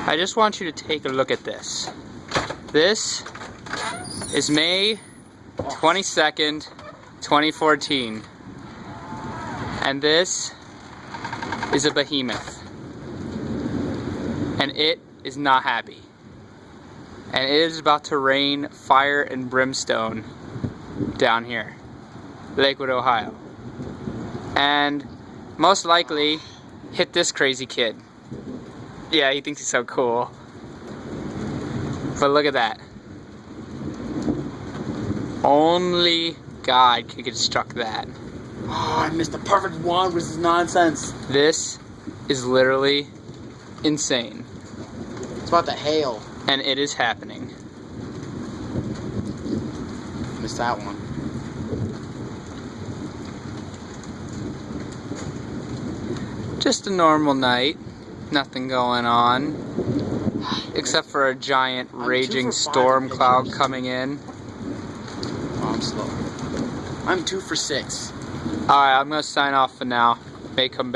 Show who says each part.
Speaker 1: I just want you to take a look at this. This is May 22nd, 2014. And this is a behemoth. And it is not happy. And it is about to rain fire and brimstone down here, Lakewood, Ohio. And most likely hit this crazy kid. Yeah, he thinks he's so cool. But look at that. Only God could construct that.
Speaker 2: Oh, I missed the perfect one. This is nonsense.
Speaker 1: This is literally insane.
Speaker 2: It's about to hail.
Speaker 1: And it is happening.
Speaker 2: Missed that one.
Speaker 1: Just a normal night. Nothing going on. Except for a giant raging storm cloud coming in.
Speaker 2: Oh, I'm slow. I'm 2 for 6.
Speaker 1: Alright, I'm gonna sign off for now. May come back.